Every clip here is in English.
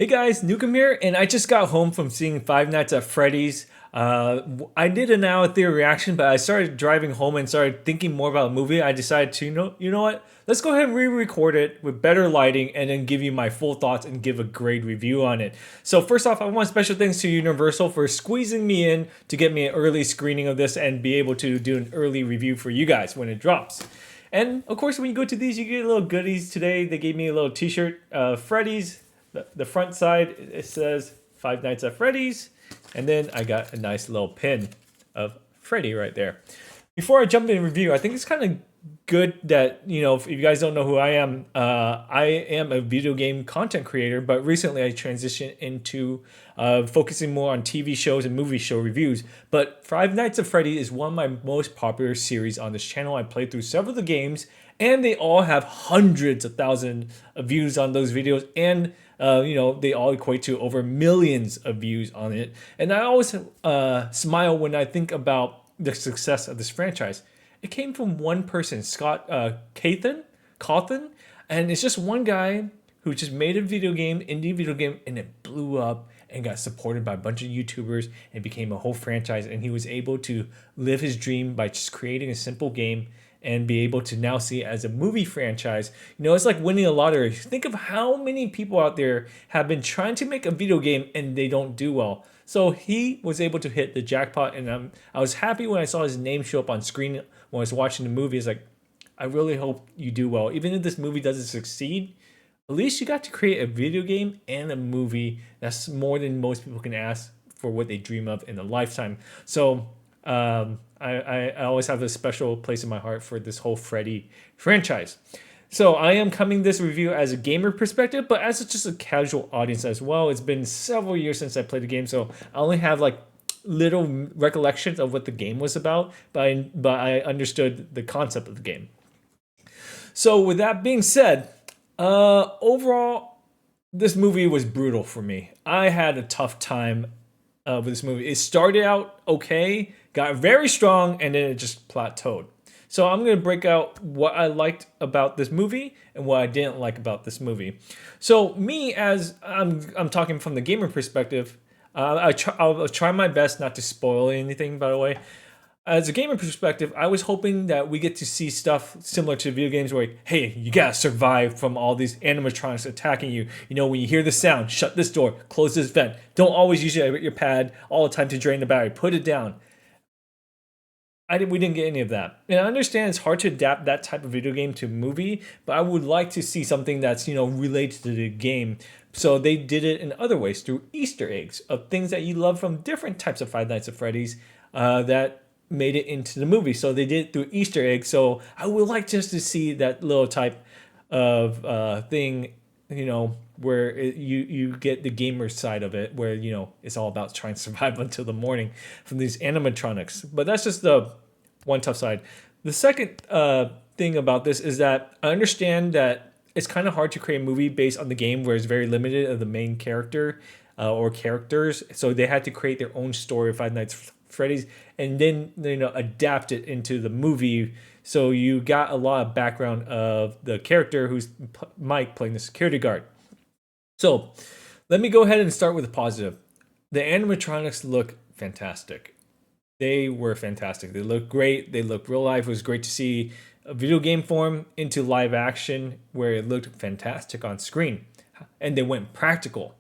Hey guys, Nukem here, and I just got home from seeing Five Nights at Freddy's. I did an hour theater reaction, but I started driving home and started thinking more about the movie. I decided to, you know what? Let's go ahead and re-record it with better lighting, and then give you my full thoughts and give a great review on it. So first off, I want special thanks to Universal for squeezing me in to get me an early screening of this and be able to do an early review for you guys when it drops. And of course, when you go to these, you get little goodies. Today, they gave me a little T-shirt, Freddy's. The front side, it says Five Nights at Freddy's, and then I got a nice little pin of Freddy right there. Before I jump in review, I think it's kind of good that, if you guys don't know who I am a video game content creator, but recently I transitioned into focusing more on TV shows and movie show reviews. But Five Nights at Freddy is one of my most popular series on this channel. I played through several of the games, and they all have hundreds of thousands of views on those videos, and they all equate to over millions of views on it. And I always smile when I think about the success of this franchise. It came from one person, Scott Cawthon, and it's just one guy who just made a indie video game, and it blew up and got supported by a bunch of YouTubers and became a whole franchise. And he was able to live his dream by just creating a simple game and be able to now see it as a movie franchise. It's like winning a lottery. Think of how many people out there have been trying to make a video game and they don't do well. So he was able to hit the jackpot, and I was happy when I saw his name show up on screen when I was watching the movie. It's like, I really hope you do well. Even if this movie doesn't succeed, at least you got to create a video game and a movie. That's more than most people can ask for what they dream of in a lifetime. So I always have a special place in my heart for this whole Freddy franchise. So I am coming this review as a gamer perspective, but as just a casual audience as well. It's been several years since I played the game, so I only have like little recollections of what the game was about, but I understood the concept of the game. So with that being said, overall, this movie was brutal for me. I had a tough time with this movie. It started out okay, got very strong, and then it just plateaued. So I'm going to break out what I liked about this movie and what I didn't like about this movie. So me, as I'm talking from the gamer perspective, I'll try my best not to spoil anything, by the way. As a gamer perspective, I was hoping that we get to see stuff similar to video games where, hey, you gotta survive from all these animatronics attacking you. When you hear the sound, shut this door, close this vent. Don't always use your pad all the time to drain the battery. Put it down. We didn't get any of that. And I understand it's hard to adapt that type of video game to a movie, but I would like to see something that's, related to the game. So they did it in other ways through Easter eggs of things that you love from different types of Five Nights at Freddy's that made it into the movie. So they did it through Easter eggs. So I would like just to see that little type of thing, where you get the gamer side of it, where it's all about trying to survive until the morning from these animatronics. But that's just the one tough side. The second thing about this is that I understand that it's kind of hard to create a movie based on the game, where it's very limited of the main character or characters. So they had to create their own story of Five Nights at Freddy's, and then adapt it into the movie. So you got a lot of background of the character who's Mike playing the security guard. So let me go ahead and start with the positive. The animatronics look fantastic. They were fantastic. They look great. They look real life. It was great to see a video game form into live action where it looked fantastic on screen. And they went practical.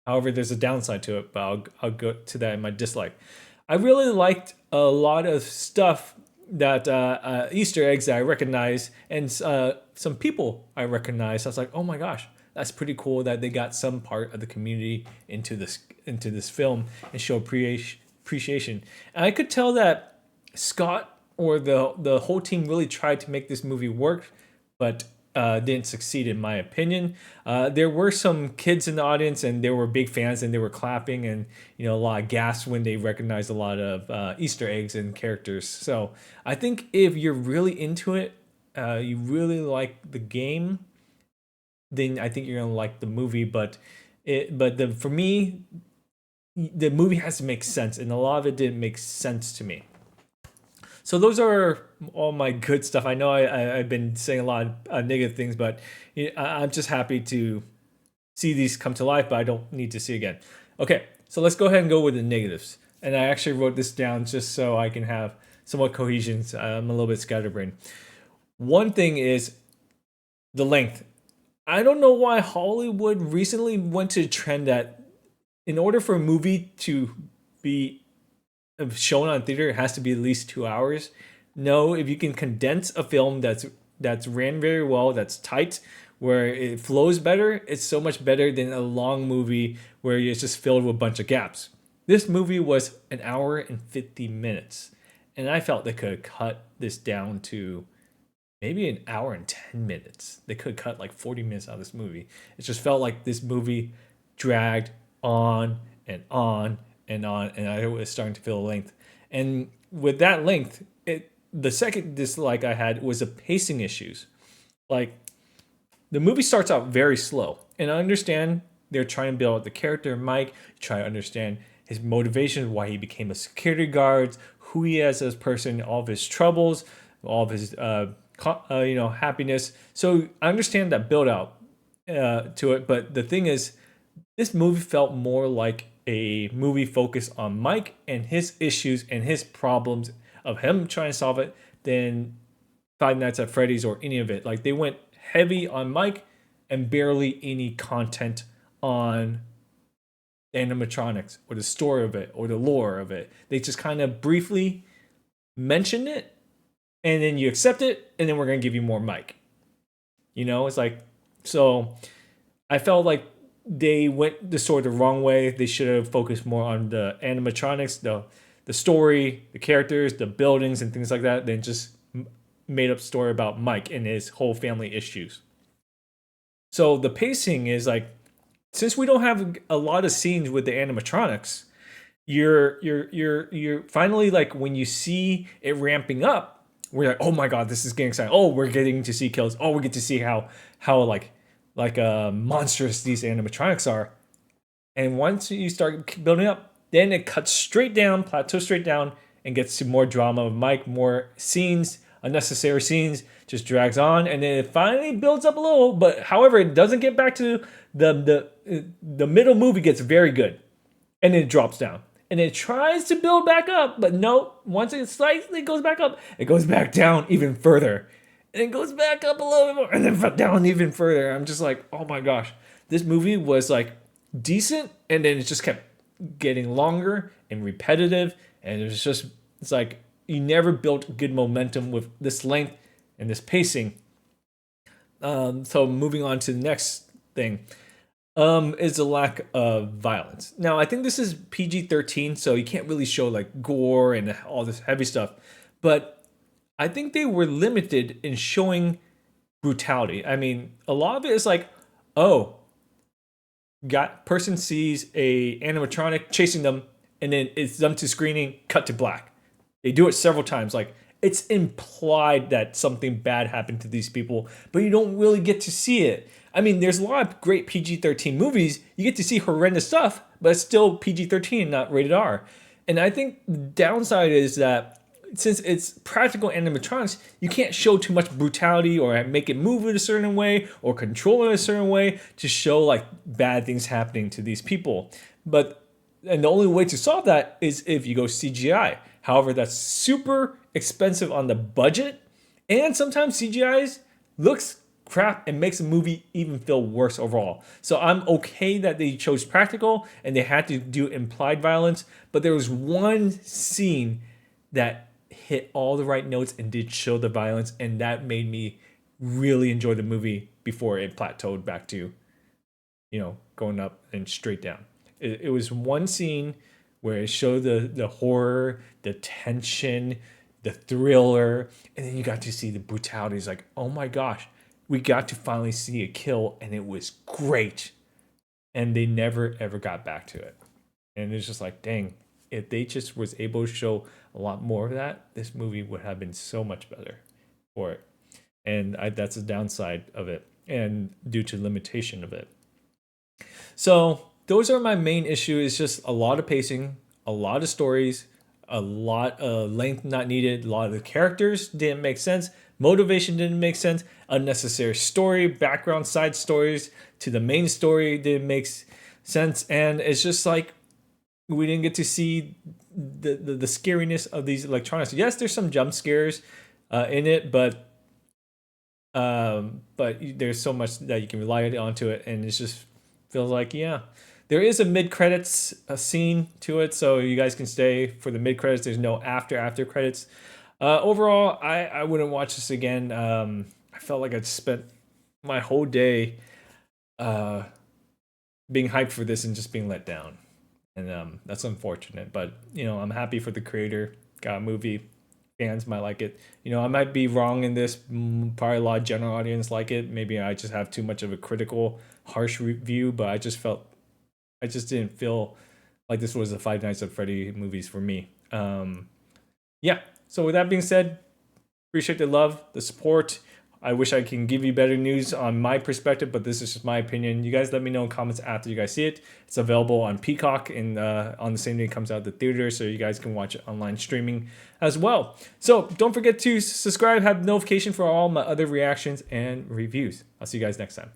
However, there's a downside to it, but I'll go to that in my dislike. I really liked a lot of stuff that Easter eggs that I recognize, and some people I recognize. I was like, oh my gosh, that's pretty cool that they got some part of the community into this film and show appreciation. And I could tell that Scott or the whole team really tried to make this movie work, but didn't succeed in my opinion. There were some kids in the audience, and they were big fans, and they were clapping, and a lot of gasps when they recognized a lot of Easter eggs and characters. So I think if you're really into it, you really like the game, then I think you're gonna like the movie. But for me, the movie has to make sense, and a lot of it didn't make sense to me. So those are all my good stuff. I know I've been saying a lot of negative things, but I'm just happy to see these come to life, but I don't need to see again. Okay, so let's go ahead and go with the negatives. And I actually wrote this down just so I can have somewhat cohesion. I'm a little bit scatterbrained. One thing is the length. I don't know why Hollywood recently went to a trend that in order for a movie to be shown on theater, it has to be at least 2 hours. No, if you can condense a film that's ran very well, that's tight, where it flows better, it's so much better than a long movie where it's just filled with a bunch of gaps. This movie was an hour and 50 minutes, and I felt they could have cut this down to maybe an hour and 10 minutes. They could cut like 40 minutes out of this movie. It just felt like this movie dragged on and on and on, and I was starting to feel the length. And with that length, the second dislike I had was the pacing issues. Like, the movie starts out very slow, and I understand they're trying to build the character Mike, try to understand his motivation, why he became a security guard, who he is as a person, all of his troubles, all of his happiness. So I understand that build out to it, but the thing is, this movie felt more like a movie focused on Mike and his issues and his problems of him trying to solve it than Five Nights at Freddy's or any of it. Like, they went heavy on Mike and barely any content on animatronics or the story of it or the lore of it. They just kind of briefly mentioned it, and then you accept it, and then we're going to give you more Mike. It's like, so I felt like they went the sort of wrong way. They should have focused more on the animatronics, the story, the characters, the buildings, and things like that, than just made up story about Mike and his whole family issues. So the pacing is like, since we don't have a lot of scenes with the animatronics, you're finally, like, when you see it ramping up, we're like, oh my god, this is getting exciting. Oh, we're getting to see kills. Oh, we get to see how like monstrous these animatronics are. And once you start building up, then it cuts straight down, plateaus straight down, and gets to more drama of Mike, more scenes, unnecessary scenes, just drags on, and then it finally builds up a little. But however, it doesn't get back to the middle movie gets very good, and then it drops down, and it tries to build back up, but no. Once it slightly goes back up, it goes back down even further, and it goes back up a little bit more, and then down even further. I'm just like, oh my gosh, this movie was like decent, and then it just kept getting longer and repetitive, and it's like you never built good momentum with this length and this pacing. So moving on to the next thing, is the lack of violence. Now, I think this is PG-13, so you can't really show like gore and all this heavy stuff, but I think they were limited in showing brutality. I mean, a lot of it is like, oh, person sees a animatronic chasing them, and then it's them to screening, cut to black. They do it several times. Like, it's implied that something bad happened to these people, but you don't really get to see it. I mean, there's a lot of great PG-13 movies. You get to see horrendous stuff, but it's still PG-13, not rated R. And I think the downside is that since it's practical animatronics, you can't show too much brutality or make it move in a certain way or control it a certain way to show like bad things happening to these people. And the only way to solve that is if you go CGI. However, that's super expensive on the budget, and sometimes CGI looks crap and makes a movie even feel worse overall. So I'm okay that they chose practical and they had to do implied violence, but there was one scene that hit all the right notes and did show the violence, and that made me really enjoy the movie before it plateaued back to, going up and straight down. It was one scene where it showed the horror, the tension, the thriller, and then you got to see the brutality. It's like, oh my gosh, we got to finally see a kill, and it was great. And they never ever got back to it. And it's just like, dang, if they just was able to show a lot more of that, this movie would have been so much better for it. And that's the downside of it, and due to limitation of it. So those are my main issues. It's just a lot of pacing, a lot of stories, a lot of length not needed. A lot of the characters didn't make sense, Motivation didn't make sense. Unnecessary story, background, side stories to the main story didn't make sense. And it's just like we didn't get to see the scariness of these electronics. Yes, there's some jump scares in it, but there's so much that you can rely onto it, and it just feels like, yeah, there is a mid credits scene to it, so you guys can stay for the mid credits. There's no after credits. Overall, I wouldn't watch this again. I felt like I'd spent my whole day being hyped for this and just being let down, and that's unfortunate. But I'm happy for the creator. Got a movie. Fans might like it. I might be wrong in this. Probably a lot of general audience like it. Maybe I just have too much of a critical, harsh review. But I just didn't feel like this was the Five Nights at Freddy movies for me. Yeah. So with that being said, appreciate the love, the support. I wish I can give you better news on my perspective, but this is just my opinion. You guys let me know in comments after you guys see it. It's available on Peacock and on the same day it comes out the theater, so you guys can watch it online streaming as well. So don't forget to subscribe, have notification for all my other reactions and reviews. I'll see you guys next time.